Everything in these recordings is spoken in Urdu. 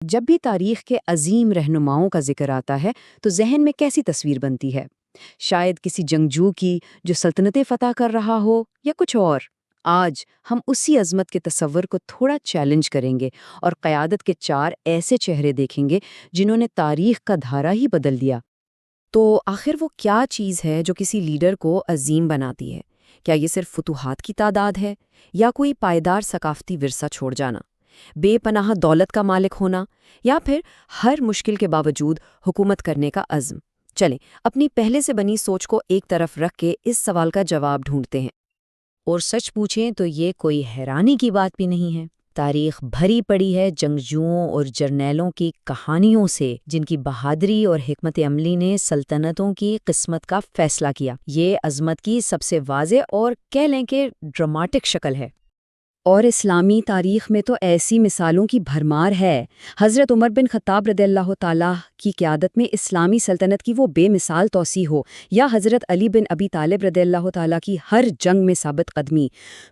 جب بھی تاریخ کے عظیم رہنماؤں کا ذکر آتا ہے تو ذہن میں کیسی تصویر بنتی ہے؟ شاید کسی جنگجو کی جو سلطنتیں فتح کر رہا ہو، یا کچھ اور؟ آج ہم اسی عظمت کے تصور کو تھوڑا چیلنج کریں گے اور قیادت کے 4 ایسے چہرے دیکھیں گے جنہوں نے تاریخ کا دھارا ہی بدل دیا۔ تو آخر وہ کیا چیز ہے جو کسی لیڈر کو عظیم بناتی ہے؟ کیا یہ صرف فتوحات کی تعداد ہے، یا کوئی پائیدار ثقافتی ورثہ چھوڑ جانا، بے پناہ دولت کا مالک ہونا، یا پھر ہر مشکل کے باوجود حکومت کرنے کا عزم؟ چلیں اپنی پہلے سے بنی سوچ کو ایک طرف رکھ کے اس سوال کا جواب ڈھونڈتے ہیں۔ اور سچ پوچھیں تو یہ کوئی حیرانی کی بات بھی نہیں ہے۔ تاریخ بھری پڑی ہے جنگجوؤں اور جرنیلوں کی کہانیوں سے، جن کی بہادری اور حکمت عملی نے سلطنتوں کی قسمت کا فیصلہ کیا۔ یہ عظمت کی سب سے واضح اور کہہ لیں کہ ڈراماٹک شکل ہے۔ اور اسلامی تاریخ میں تو ایسی مثالوں کی بھرمار ہے۔ حضرت عمر بن خطاب رضی اللہ تعالیٰ کی قیادت میں اسلامی سلطنت کی وہ بے مثال توسیع ہو، یا حضرت علی بن ابی طالب رضی اللہ تعالیٰ کی ہر جنگ میں ثابت قدمی،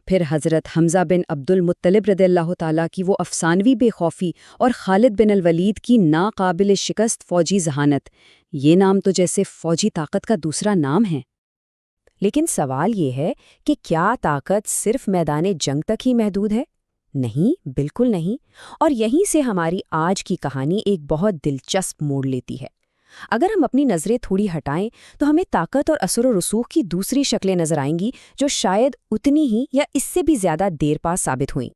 پھر حضرت حمزہ بن عبد المطلب رضی اللہ تعالیٰ کی وہ افسانوی بے خوفی، اور خالد بن الولید کی ناقابل شکست فوجی ذہانت۔ یہ نام تو جیسے فوجی طاقت کا دوسرا نام ہے۔ لیکن سوال یہ ہے کہ کیا طاقت صرف میدان جنگ تک ہی محدود ہے؟ نہیں، بالکل نہیں۔ اور یہیں سے ہماری آج کی کہانی ایک بہت دلچسپ موڑ لیتی ہے۔ اگر ہم اپنی نظریں تھوڑی ہٹائیں تو ہمیں طاقت اور اثر و رسوخ کی دوسری شکلیں نظر آئیں گی، جو شاید اتنی ہی یا اس سے بھی زیادہ دیر پا ثابت ہوئیں۔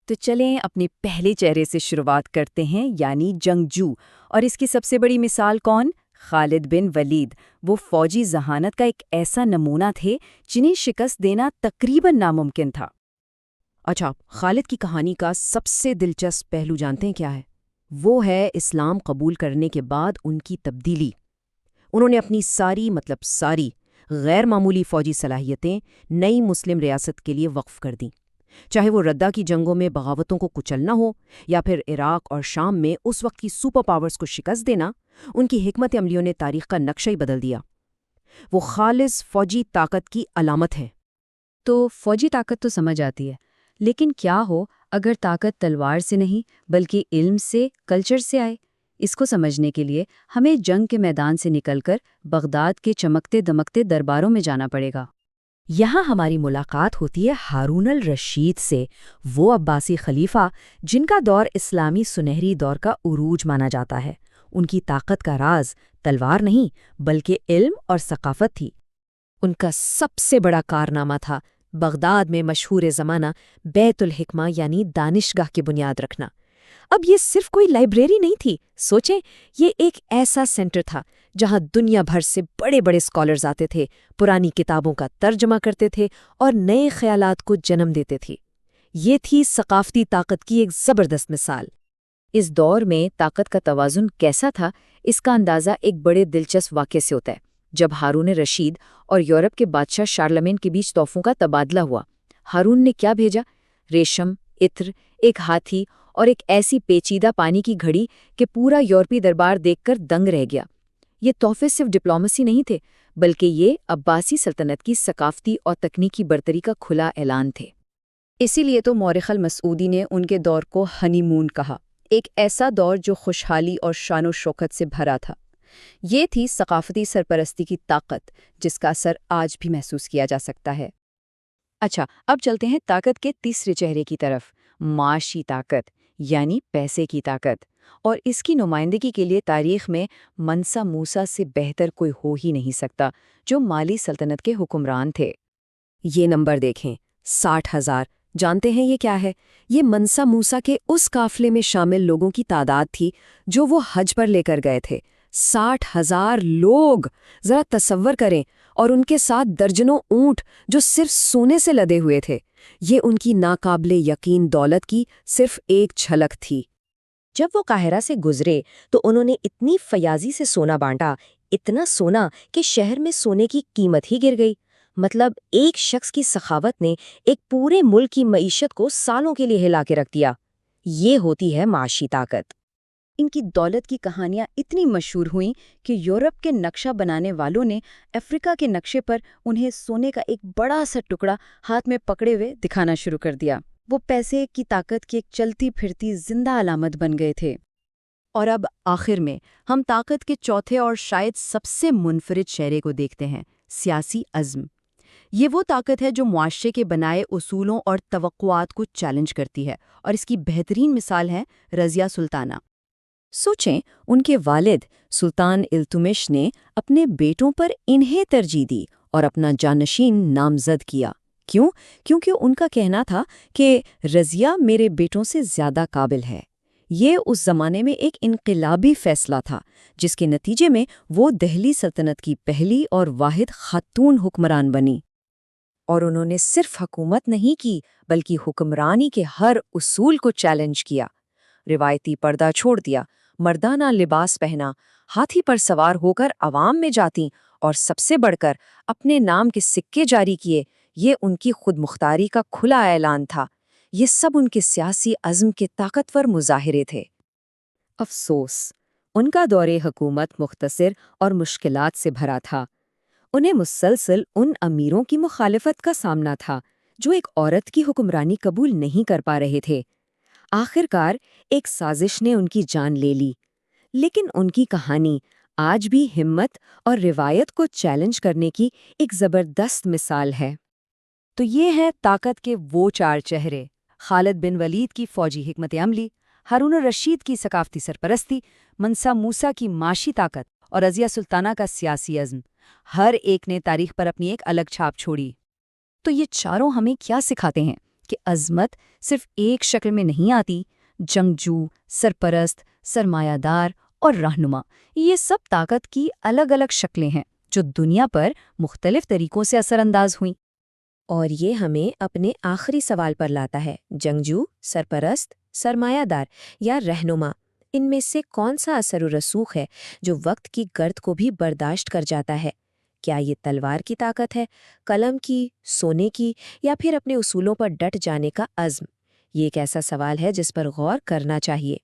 تو چلیں اپنے پہلے چہرے سے شروعات کرتے ہیں، یعنی جنگجو۔ اور اس کی سب سے بڑی مثال کون؟ خالد بن ولید۔ وہ فوجی ذہانت کا ایک ایسا نمونہ تھے جنہیں شکست دینا تقریباً ناممکن تھا۔ اچھا، خالد کی کہانی کا سب سے دلچسپ پہلو جانتے ہیں کیا ہے؟ وہ ہے اسلام قبول کرنے کے بعد ان کی تبدیلی۔ انہوں نے اپنی ساری غیر معمولی فوجی صلاحیتیں نئی مسلم ریاست کے لیے وقف کر دیں۔ چاہے وہ ردہ کی جنگوں میں بغاوتوں کو کچلنا ہو، یا پھر عراق اور شام میں اس وقت کی سپر پاورز کو شکست دینا، ان کی حکمت عملیوں نے تاریخ کا نقشہ ہی بدل دیا۔ وہ خالص فوجی طاقت کی علامت ہے۔ تو فوجی طاقت تو سمجھ آتی ہے، لیکن کیا ہو اگر طاقت تلوار سے نہیں بلکہ علم سے، کلچر سے آئے؟ اس کو سمجھنے کے لیے ہمیں جنگ کے میدان سے نکل کر بغداد کے چمکتے دمکتے درباروں میں جانا پڑے گا۔ یہاں ہماری ملاقات ہوتی ہے ہارون الرشید سے، وہ عباسی خلیفہ جن کا دور اسلامی سنہری دور کا عروج مانا جاتا ہے۔ ان کی طاقت کا راز تلوار نہیں بلکہ علم اور ثقافت تھی۔ ان کا سب سے بڑا کارنامہ تھا بغداد میں مشہور زمانہ بیت الحکمہ یعنی دانشگاہ کی بنیاد رکھنا۔ اب یہ صرف کوئی لائبریری نہیں تھی، سوچیں، یہ ایک ایسا سینٹر تھا جہاں دنیا بھر سے بڑے بڑے اسکالرز آتے تھے، پرانی کتابوں کا ترجمہ کرتے تھے اور نئے خیالات کو جنم دیتے تھے۔ یہ تھی ثقافتی طاقت کی ایک زبردست مثال۔ اس دور میں طاقت کا توازن کیسا تھا، اس کا اندازہ ایک بڑے دلچسپ واقعے سے ہوتا ہے۔ جب ہارون رشید اور یورپ کے بادشاہ شارلمین کے بیچ تحفوں کا تبادلہ ہوا، ہارون نے کیا بھیجا؟ ریشم، عطر، ایک ہاتھی اور ایک ایسی پیچیدہ پانی کی گھڑی کہ پورا یورپی دربار دیکھ کر دنگ رہ گیا۔ یہ تحفے صرف ڈپلومیسی نہیں تھے، بلکہ یہ عباسی سلطنت کی ثقافتی اور تکنیکی برتری کا کھلا اعلان تھے۔ اسی لیے تو مورخ المسعودی نے ان کے دور کو ہنی مون کہا، ایک ایسا دور جو خوشحالی اور شان و شوکت سے بھرا تھا۔ یہ تھی ثقافتی سرپرستی کی طاقت، جس کا اثر آج بھی محسوس کیا جا سکتا ہے۔ اچھا، اب چلتے ہیں طاقت کے تیسرے چہرے کی طرف، معاشی طاقت، یعنی پیسے کی طاقت۔ اور اس کی نمائندگی کے لیے تاریخ میں منسا موسیٰ سے بہتر کوئی ہو ہی نہیں سکتا، جو مالی سلطنت کے حکمران تھے۔ یہ نمبر دیکھیں، 60,000۔ جانتے ہیں یہ کیا ہے؟ یہ منسا موسیٰ کے اس قافلے میں شامل لوگوں کی تعداد تھی جو وہ حج پر لے کر گئے تھے۔ 60,000 لوگ! ذرا تصور کریں، اور ان کے ساتھ درجنوں اونٹ جو صرف سونے سے لدے ہوئے تھے۔ یہ ان کی ناقابل یقین دولت کی صرف ایک جھلک تھی۔ جب وہ قاہرہ سے گزرے تو انہوں نے اتنی فیاضی سے سونا بانٹا، اتنا سونا کہ شہر میں سونے کی قیمت ہی گر گئی۔ مطلب ایک شخص کی سخاوت نے ایک پورے ملک کی معیشت کو سالوں کے لیے ہلا کے رکھ دیا۔ یہ ہوتی ہے معاشی طاقت۔ ان کی دولت کی کہانیاں اتنی مشہور ہوئیں کہ یورپ کے نقشہ بنانے والوں نے افریقہ کے نقشے پر انہیں سونے کا ایک بڑا سا ٹکڑا ہاتھ میں پکڑے ہوئے دکھانا شروع کر دیا۔ وہ پیسے کی طاقت کی ایک چلتی پھرتی زندہ علامت بن گئے تھے۔ اور اب آخر میں ہم طاقت کے چوتھے اور شاید سب سے منفرد چہرے کو دیکھتے ہیں، سیاسی عزم۔ یہ وہ طاقت ہے جو معاشرے کے بنائے اصولوں اور توقعات کو چیلنج کرتی ہے، اور اس کی بہترین مثال ہے رضیہ سلطانہ۔ سوچیں، ان کے والد سلطان التمش نے اپنے بیٹوں پر انہیں ترجیح دی اور اپنا جانشین نامزد کیا۔ کیوں؟ کیونکہ ان کا کہنا تھا کہ رضیہ میرے بیٹوں سے زیادہ قابل ہے۔ یہ اس زمانے میں ایک انقلابی فیصلہ تھا، جس کے نتیجے میں وہ دہلی سلطنت کی پہلی اور واحد خاتون حکمران بنی۔ اور انہوں نے صرف حکومت نہیں کی بلکہ حکمرانی کے ہر اصول کو چیلنج کیا۔ روایتی پردہ چھوڑ دیا، مردانہ لباس پہنا، ہاتھی پر سوار ہو کر عوام میں جاتیں، اور سب سے بڑھ کر اپنے نام کے سکے جاری کیے۔ یہ ان کی خود مختاری کا کھلا اعلان تھا۔ یہ سب ان کے سیاسی عزم کے طاقتور مظاہرے تھے۔ افسوس، ان کا دور حکومت مختصر اور مشکلات سے بھرا تھا۔ انہیں مسلسل ان امیروں کی مخالفت کا سامنا تھا جو ایک عورت کی حکمرانی قبول نہیں کر پا رہے تھے۔ آخر کار ایک سازش نے ان کی جان لے لی، لیکن ان کی کہانی آج بھی ہمت اور روایت کو چیلنج کرنے کی ایک زبردست مثال ہے۔ تو یہ ہے طاقت کے وہ چار چہرے: خالد بن ولید کی فوجی حکمت عملی، ہارون الرشید کی ثقافتی سرپرستی، منصا موسیٰ کی معاشی طاقت، اور رضیہ سلطانہ کا سیاسی عزم۔ ہر ایک نے تاریخ پر اپنی ایک الگ چھاپ چھوڑی۔ تو یہ چاروں ہمیں کیا سکھاتے ہیں؟ کہ عظمت صرف ایک شکل میں نہیں آتی۔ جنگجو، سرپرست، سرمایہ دار اور رہنما، یہ سب طاقت کی الگ الگ شکلیں ہیں جو دنیا پر مختلف طریقوں سے اثر انداز ہوئیں۔ اور یہ ہمیں اپنے آخری سوال پر لاتا ہے: جنگجو، سرپرست، سرمایہ دار یا رہنما، ان میں سے کون سا اثر و رسوخ ہے جو وقت کی گرد کو بھی برداشت کر جاتا ہے؟ کیا یہ تلوار کی طاقت ہے، قلم کی، سونے کی، یا پھر اپنے اصولوں پر ڈٹ جانے کا عزم؟ یہ ایک ایسا سوال ہے جس پر غور کرنا چاہیے۔